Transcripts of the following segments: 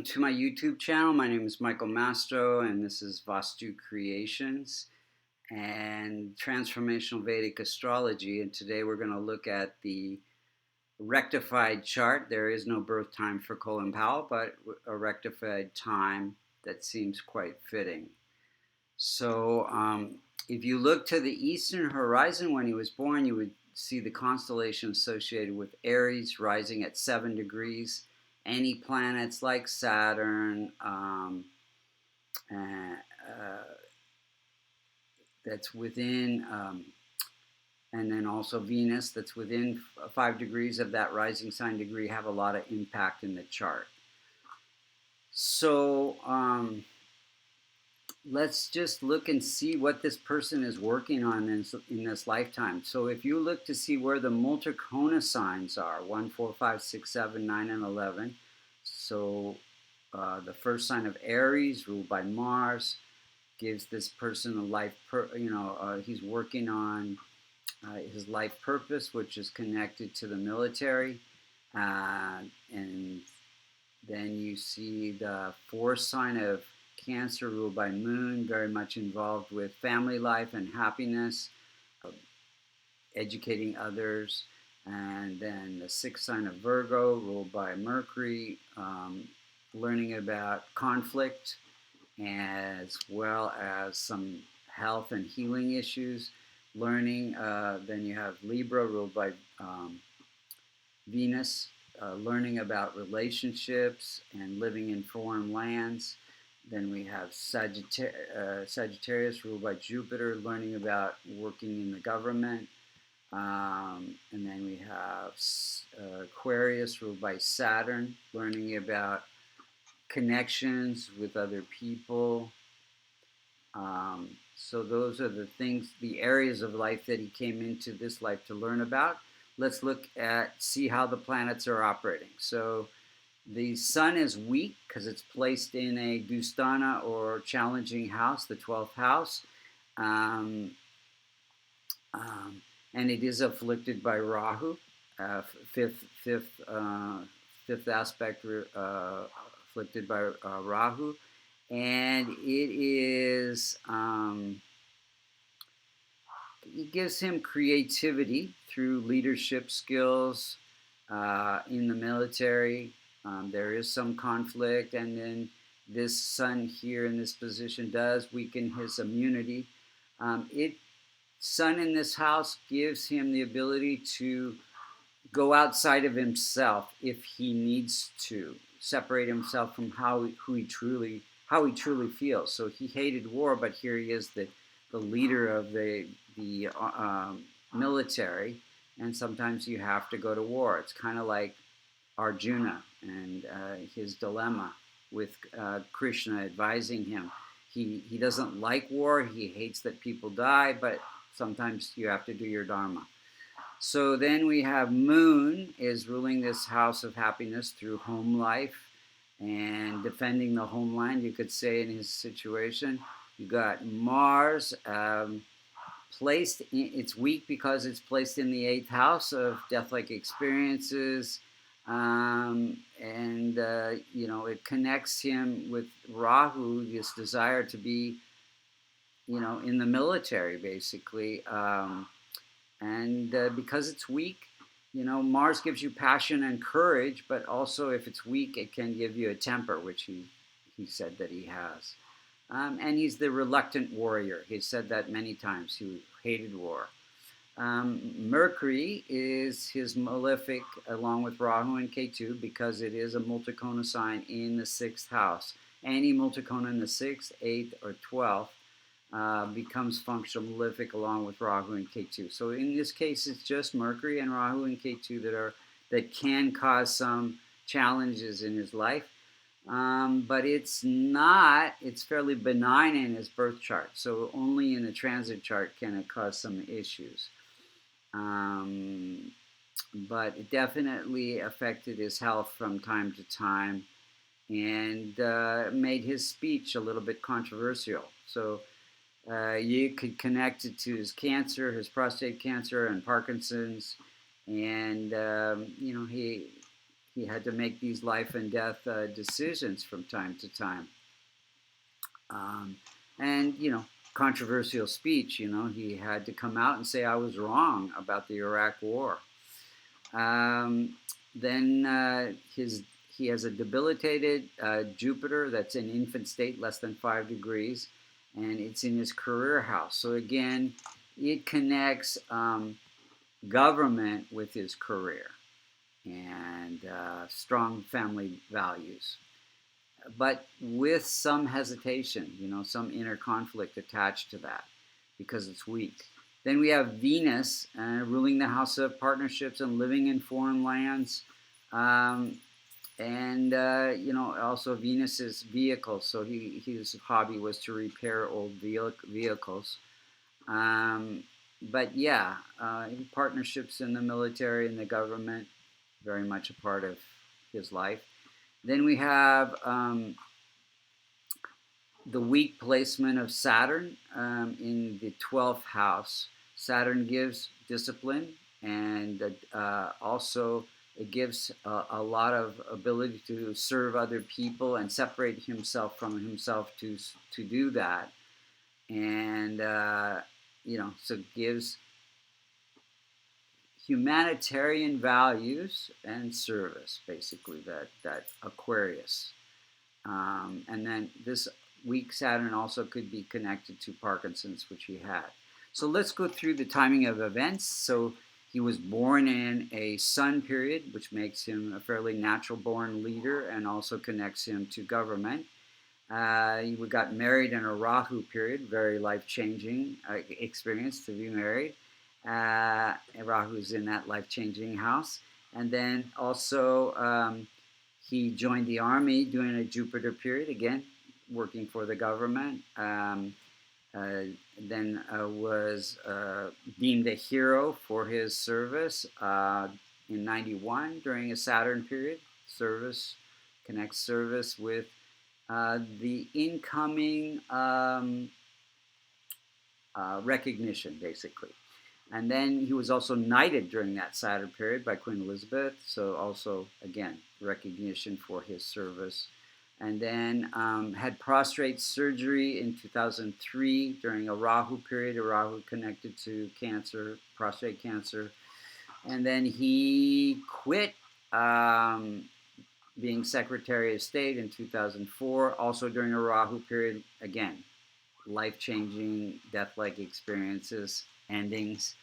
Welcome to my YouTube channel. My name is Michael Mastro and this is Vastu Creations and Transformational Vedic Astrology. And today we're going to look at the rectified chart. There is no birth time for Colin Powell, but a rectified time that seems quite fitting. So if you look to the eastern horizon when he was born, you would see the constellation associated with Aries rising at 7 degrees. Any planets like Saturn, that's within, and then also Venus, that's within 5 degrees of that rising sign degree, have a lot of impact in the chart. So let's just look and see what this person is working on in this lifetime. So if you look to see where the multicona signs are, 1, 4, 5, 6, 7, 9, and 11. So the first sign of Aries, ruled by Mars, gives this person a life, he's working on his life purpose, which is connected to the military. And then you see the fourth sign of Cancer, ruled by Moon, very much involved with family life and happiness, educating others. And then the sixth sign of Virgo, ruled by Mercury, learning about conflict as well as some health and healing issues. Learning, then you have Libra, ruled by Venus, learning about relationships and living in foreign lands. Then we have Sagittarius, ruled by Jupiter, learning about working in the government. And then we have Aquarius, ruled by Saturn, learning about connections with other people. So those are the things, the areas of life that he came into this life to learn about. Let's look at, see how the planets are operating. So the sun is weak because it's placed in a Dusthana or challenging house, the 12th house. And it is afflicted by Rahu, fifth aspect afflicted by Rahu. And it is, it gives him creativity through leadership skills in the military. There is some conflict, and then this sun here in this position does weaken his immunity. Sun in this house gives him the ability to go outside of himself if he needs to, separate himself from how he truly feels. So he hated war, but here he is, the leader of the military, and sometimes you have to go to war. It's kind of like Arjuna and his dilemma with Krishna advising him. He doesn't like war, he hates that people die, but sometimes you have to do your dharma. So then we have Moon is ruling this house of happiness through home life and defending the homeland, you could say, in his situation. You got Mars placed in, it's weak because it's placed in the 8th house of death-like experiences. It connects him with Rahu, this desire to be, in the military, basically. Because it's weak, Mars gives you passion and courage, but also if it's weak, it can give you a temper, which he said that he has. And he's the reluctant warrior. He said that many times. He hated war. Mercury is his malefic along with Rahu and Ketu because it is a multicona sign in the 6th house. Any multicona in the 6th, 8th, or 12th becomes functional malefic along with Rahu and Ketu. So in this case, it's just Mercury and Rahu and Ketu that can cause some challenges in his life. But it's fairly benign in his birth chart. So only in the transit chart can it cause some issues. But it definitely affected his health from time to time and made his speech a little bit controversial. So you could connect it to his cancer, his prostate cancer and Parkinson's. And, he had to make these life and death decisions from time to time. And, controversial speech, he had to come out and say, I was wrong about the Iraq War. Then he has a debilitated Jupiter that's in infant state, less than 5 degrees, and it's in his career house. So again, it connects government with his career and strong family values, but with some hesitation, some inner conflict attached to that because it's weak. Then we have Venus ruling the house of partnerships and living in foreign lands. Also Venus's vehicles. So his hobby was to repair old vehicles. Partnerships in the military and the government, very much a part of his life. Then we have the weak placement of Saturn in the 12th house. Saturn gives discipline, and also it gives a lot of ability to serve other people and separate himself from himself to do that. And, so it gives humanitarian values and service, basically, that Aquarius. And then this weak Saturn also could be connected to Parkinson's, which he had. So let's go through the timing of events. So he was born in a Sun period, which makes him a fairly natural-born leader and also connects him to government. He got married in a Rahu period, very life-changing experience to be married. Rahu's in that life-changing house. And then also he joined the army during a Jupiter period, again, working for the government. Then was deemed a hero for his service in 91 during a Saturn period. Service connects service with the incoming recognition, basically. And then he was also knighted during that Saturn period by Queen Elizabeth. So also, again, recognition for his service. And then had prostate surgery in 2003 during a Rahu period, a Rahu connected to cancer, prostate cancer. And then he quit being Secretary of State in 2004, also during a Rahu period. Again, life-changing, death-like experiences, endings.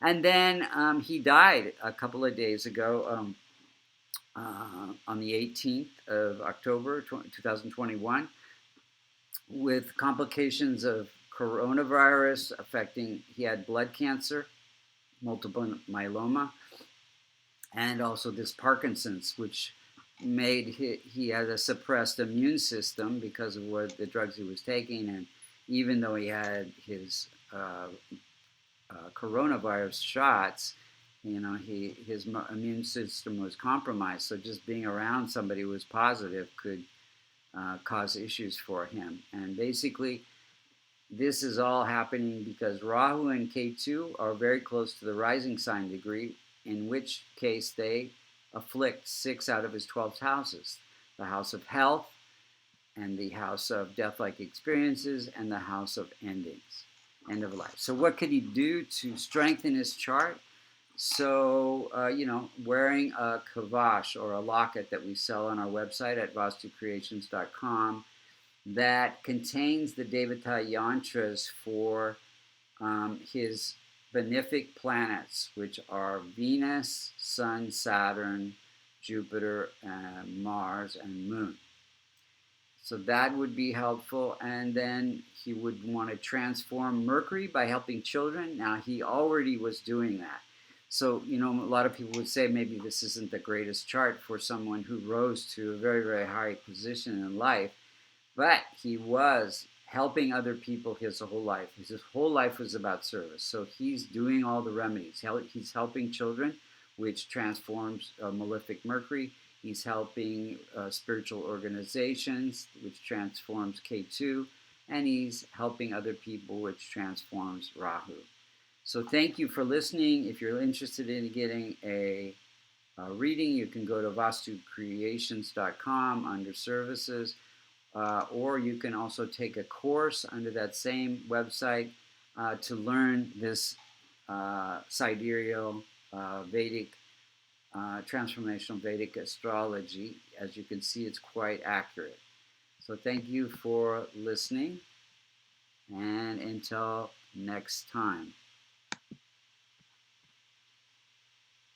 And then he died a couple of days ago, on the 18th of October 2021, with complications of coronavirus affecting, he had blood cancer, multiple myeloma, and also this Parkinson's, which made he had a suppressed immune system because of what the drugs he was taking. And even though he had his coronavirus shots, his immune system was compromised. So just being around somebody who was positive could cause issues for him. And basically, this is all happening because Rahu and Ketu are very close to the rising sign degree, in which case they afflict 6 out of his 12 houses. The house of health, and the house of death-like experiences, and the house of endings, end of life. So what could he do to strengthen his chart? So, wearing a kavash or a locket that we sell on our website at vastucreations.com that contains the Devata yantras for his benefic planets, which are Venus, Sun, Saturn, Jupiter, Mars, and Moon. So that would be helpful. And then he would want to transform Mercury by helping children. Now, he already was doing that. So, a lot of people would say maybe this isn't the greatest chart for someone who rose to a very, very high position in life. But he was helping other people his whole life. His whole life was about service. So he's doing all the remedies. He's helping children, which transforms malefic Mercury. He's helping spiritual organizations, which transforms K2. And he's helping other people, which transforms Rahu. So thank you for listening. If you're interested in getting a reading, you can go to vastucreations.com under services, or you can also take a course under that same website to learn this sidereal Vedic transformational Vedic astrology. As you can see, it's quite accurate. So thank you for listening, and until next time.